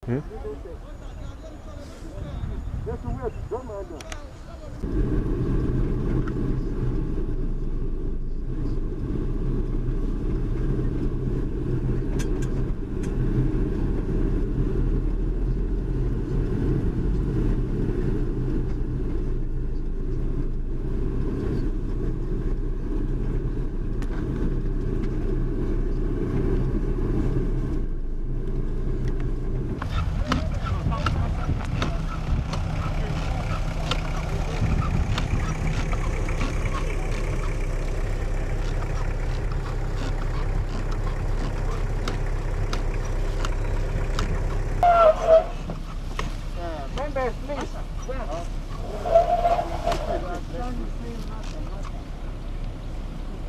Hmm? Members, please.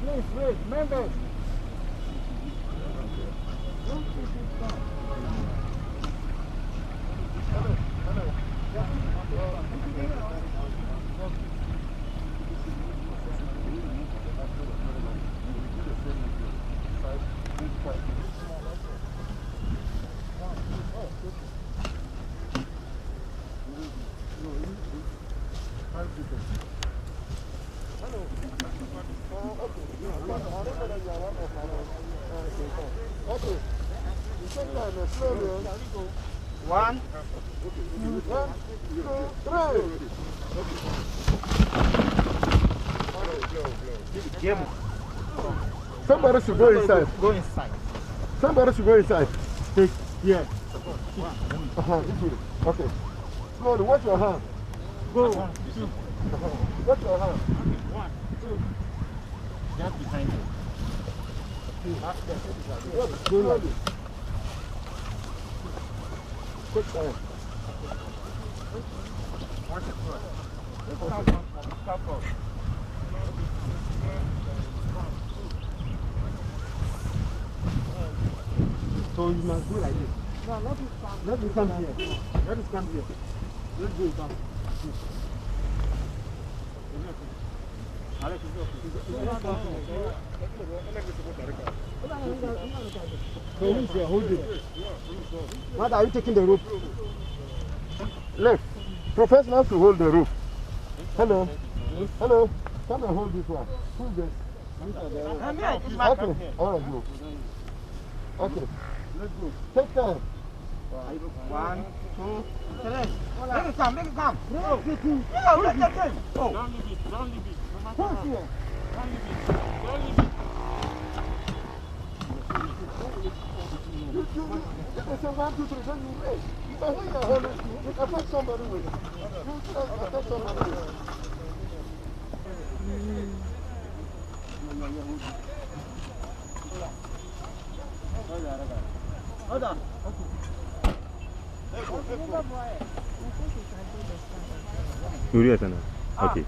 Please, wait, members. One, two, three. Somebody should go inside. Go inside. Somebody should go inside. Take here. Okay. Slowly, watch your hand. Go. 1, 2. Watch your hand. 1, 2. Just behind you. Slowly. Quick time. Watch it first. Stop first. So you must go like this. No, let me come here. Let us come here. Let's go come. Hold it. What are you taking the rope? Left. Professionals to hold the rope. Hello. Hello. Come and hold this one. Who's this? Okay. All right, go. Okay. Let's go. Take time. 1, 2, 3. Make it come, make it come. No, let it. Oh. Don't leave it, don't leave it. No matter how. Don't leave it, don't leave it. You say 1, 2, 3, don't move. Hey, if I hear your hold it, you can affect somebody with it. You can affect somebody with it. Hold on. Okay.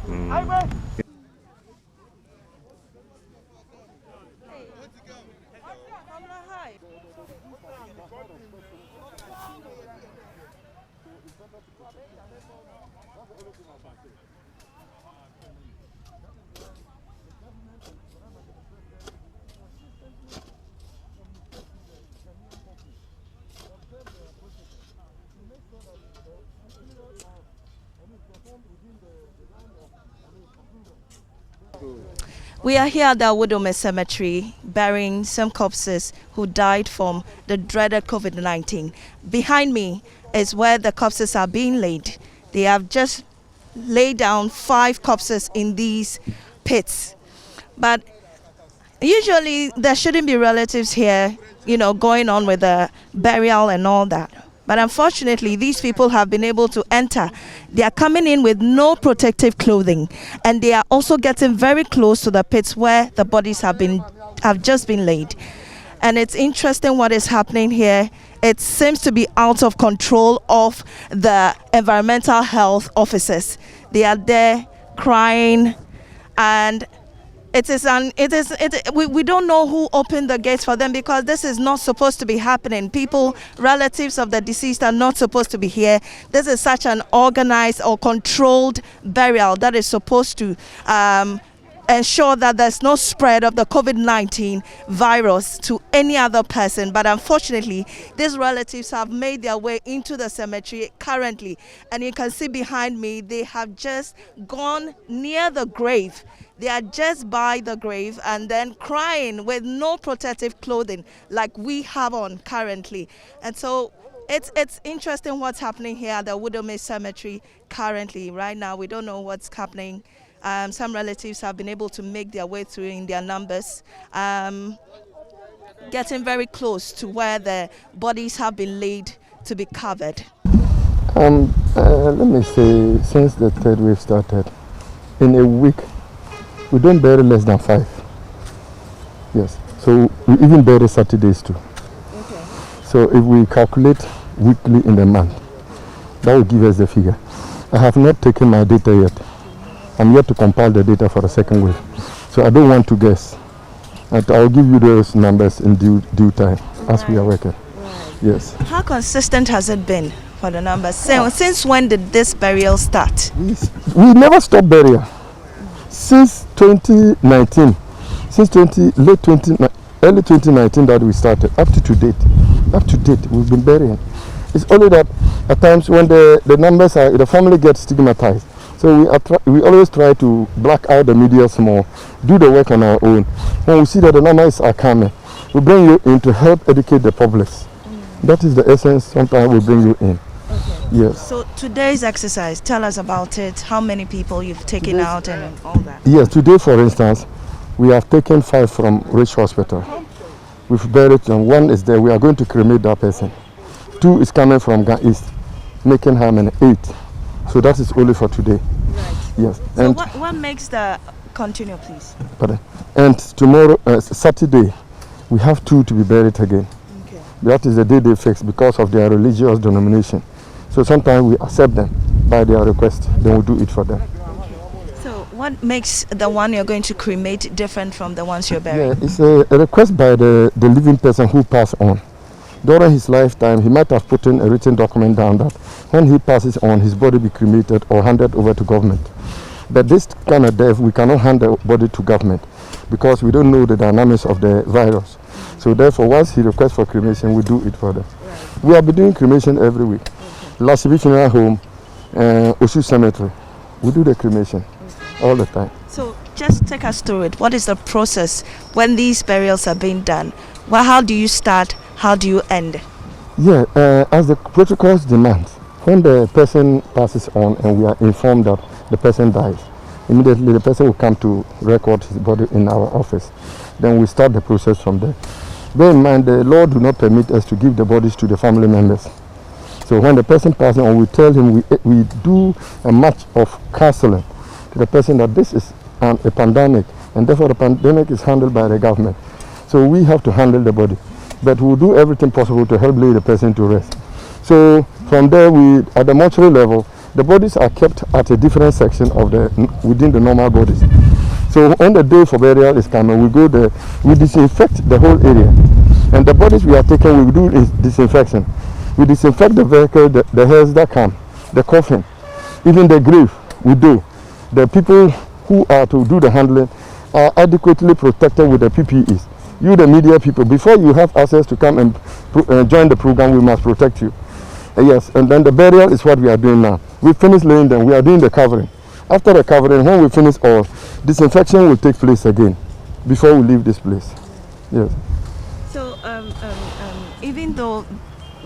We are here at the Awodome Cemetery burying some corpses who died from the dreaded COVID-19. Behind me is where the corpses are being laid. They have just laid down 5 corpses in these pits. But usually there shouldn't be relatives here, going on with the burial and all that. But unfortunately, these people have been able to enter. They are coming in with no protective clothing, and they are also getting very close to the pits where the bodies have just been laid. And it's interesting what is happening here. It seems to be out of control of the environmental health officers. They are there crying, and we don't know who opened the gates for them, because this is not supposed to be happening. Relatives of the deceased are not supposed to be here. This is such an organized or controlled burial that is supposed to ensure that there's no spread of the COVID-19 virus to any other person. But unfortunately, these relatives have made their way into the cemetery currently. And you can see behind me, they have just gone near the grave. They are just by the grave and then crying with no protective clothing like we have on currently. And so it's interesting what's happening here at the Widowmae Cemetery currently. Right now, we don't know what's happening. Some relatives have been able to make their way through in their numbers, getting very close to where the bodies have been laid to be covered. Let me say, since the third wave started, in a week, we don't bury less than 5. Yes, so we even bury Saturdays too. Okay. So if we calculate weekly in the month, that will give us the figure. I have not taken my data yet. I'm yet to compile the data for the second wave. So I don't want to guess. And I'll give you those numbers in due time as we are working. Right. Yes. How consistent has it been for the numbers? Since when did this burial start? We never stop burial. Since 2019, early 2019 that we started, up to date, we've been burying. It's only that at times when the numbers are, the family gets stigmatized. So we always try to black out the media small, do the work on our own. When we see that the numbers are coming, we bring you in to help educate the public. That is the essence. Sometimes we bring you in. Okay. Yes. So today's exercise, tell us about it. How many people you've taken out and all that? Yes, today for instance, we have taken 5 from Rich Hospital. We've buried them. 1 is there. We are going to cremate that person. 2 is coming from Ga East, making how many? 8. So that is only for today. Right. Yes. So and what makes the continue, please? Pardon. And tomorrow, Saturday, we have 2 to be buried again. Okay. That is the day they fix because of their religious denomination. So sometimes we accept them by their request, then we do it for them. So what makes the one you're going to cremate different from the ones you're burying? Yeah, it's a request by the living person who passed on. During his lifetime, he might have put in a written document down that when he passes on, his body be cremated or handed over to government. But this kind of death, we cannot hand the body to government because we don't know the dynamics of the virus. So therefore, once he requests for cremation, we do it for them. Right. We have been doing cremation every week. Okay. Lasibi Funeral Home, Osu Cemetery, we do the cremation all the time. So just take us through it. What is the process when these burials are being done? Well, how do you start? How do you end? Yeah, as the protocols demand, when the person passes on and we are informed that the person dies, immediately the person will come to record his body in our office. Then we start the process from there. Bear in mind, the law do not permit us to give the bodies to the family members. So when the person passes on, we tell him we do a match of counseling to the person that this is a pandemic, and therefore the pandemic is handled by the government. So we have to handle the body. But we'll do everything possible to help lay the person to rest. So from there, at the mortuary level, the bodies are kept at a different section of within the normal bodies. So when the day for burial is coming, we go there, we disinfect the whole area. And the bodies we are taking, we do disinfection. We disinfect the vehicle, the heads that come, the coffin, even the grave, we do. The people who are to do the handling are adequately protected with the PPEs. You, the media people, before you have access to come and join the program, we must protect you. Yes, and then the burial is what we are doing now. We finished laying them, we are doing the covering. After the covering, when we finish all, disinfection will take place again before we leave this place. Yes. So, even though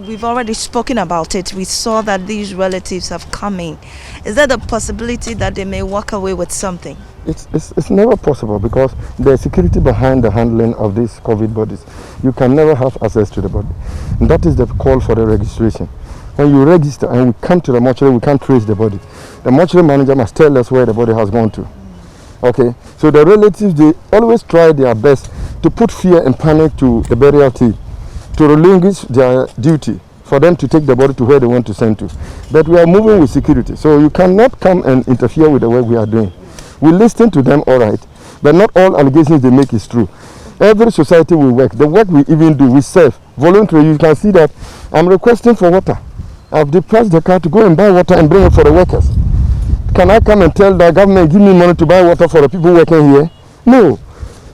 we've already spoken about it, we saw that these relatives have come in. Is there the possibility that they may walk away with something? It's never possible because there's security behind the handling of these COVID bodies. You can never have access to the body. And that is the call for the registration. When you register and we come to the mortuary, we can't trace the body. The mortuary manager must tell us where the body has gone to. Okay? So the relatives, they always try their best to put fear and panic to the burial team, to relinquish their duty for them to take the body to where they want to send to. But we are moving with security. So you cannot come and interfere with the work we are doing. We listen to them, all right, but not all allegations they make is true. Every society we work, the work we even do, we serve voluntarily. You can see that I'm requesting for water. I've depressed the car to go and buy water and bring it for the workers. Can I come and tell the government, give me money to buy water for the people working here? No.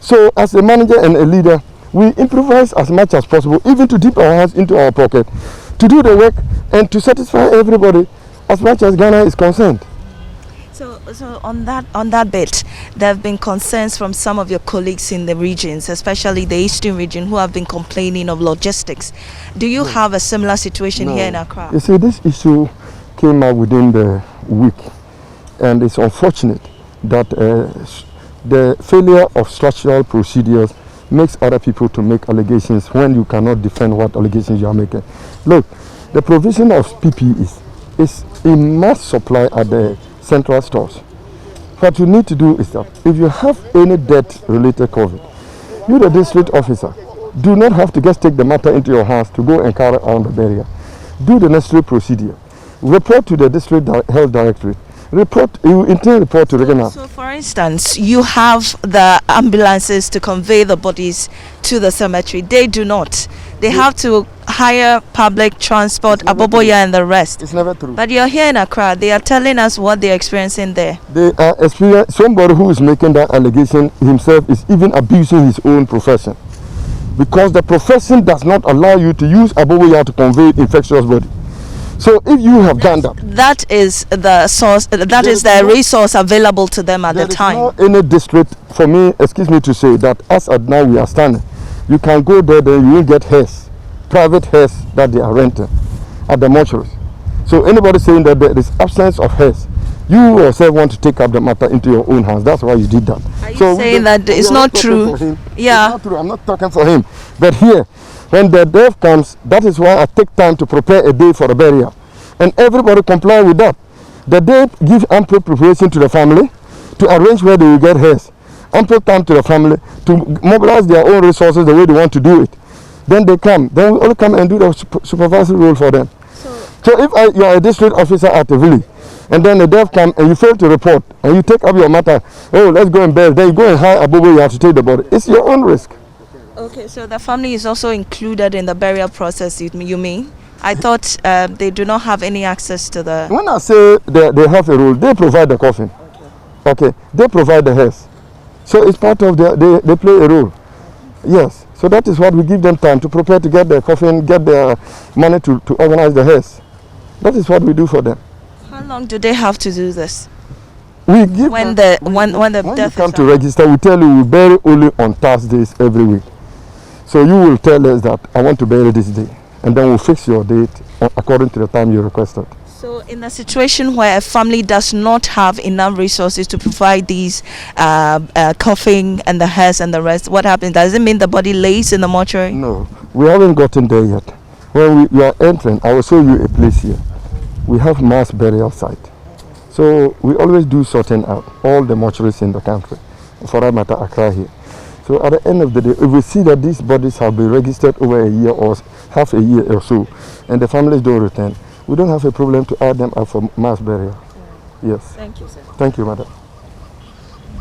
So as a manager and a leader, we improvise as much as possible, even to dip our hands into our pocket, to do the work and to satisfy everybody as much as Ghana is concerned. So on that bit, there have been concerns from some of your colleagues in the regions, especially the Eastern region, who have been complaining of logistics. Do you have a similar situation here in Accra? You see, this issue came up within the week, and it's unfortunate that the failure of structural procedures makes other people to make allegations when you cannot defend what allegations you are making. Look, the provision of PPEs is in mass supply at the central stores. What you need to do is that if you have any death-related COVID, you, the district officer, do not have to just take the matter into your hands to go and carry on the barrier. Do the necessary procedure. Report to the district health directorate. You intend report to regional. So, for instance, you have the ambulances to convey the bodies to the cemetery. They do not. They have to hire public transport, Aboboya and the rest. It's never true. But you're here in Accra. They are telling us what they're experiencing there. They are experiencing. Somebody who is making that allegation himself is even abusing his own profession, because the profession does not allow you to use Aboboya to convey infectious body. So if you have done that, that is the source. That is the resource available to them at the time. There is no any district, for me, excuse me to say, that as at now we are standing, you can go there, then you will get hearse, private hearse that they are renting at the mortuaries. So anybody saying that there is absence of hearse, you yourself want to take up the matter into your own hands. That's why you did that. Are you saying that it's not true? Yeah. It's not true. I'm not talking for him. But here, when the death comes, that is why I take time to prepare a day for the burial. And everybody comply with that. The day give ample preparation to the family to arrange where they will get hearse. Ample time to the family to mobilize their own resources the way they want to do it. Then they come. Then we all come and do the supervisory role for them. So if you are a district officer at a village, and then the death come and you fail to report, and you take up your matter, oh, let's go and bury, then you go and hire a bobo, you have to take the body. It's your own risk. Okay, so the family is also included in the burial process, you mean? I thought they do not have any access to the... When I say they have a role, they provide the coffin. Okay, they provide the hearse. So it's part of they play a role. Yes, so that is what we give them time to prepare to get their coffin, get their money to organize the hearse. That is what we do for them. How long do they have to do this? We give when them, when the when death you come to register, we tell you we bury only on Thursdays every week. So you will tell us that I want to bury this day, and then we'll fix your date according to the time you requested. So in a situation where a family does not have enough resources to provide these coffin and the hearse and the rest, what happens? Does it mean the body lays in the mortuary? No, we haven't gotten there yet. When you are entering, I will show you a place here. We have mass burial site. So we always do sorting out all the mortuaries in the country, for that matter Accra here. So at the end of the day, if we see that these bodies have been registered over a year or half a year or so, and the families don't return, we don't have a problem to add them up for mass burial. Yes. Thank you, sir. Thank you, madam.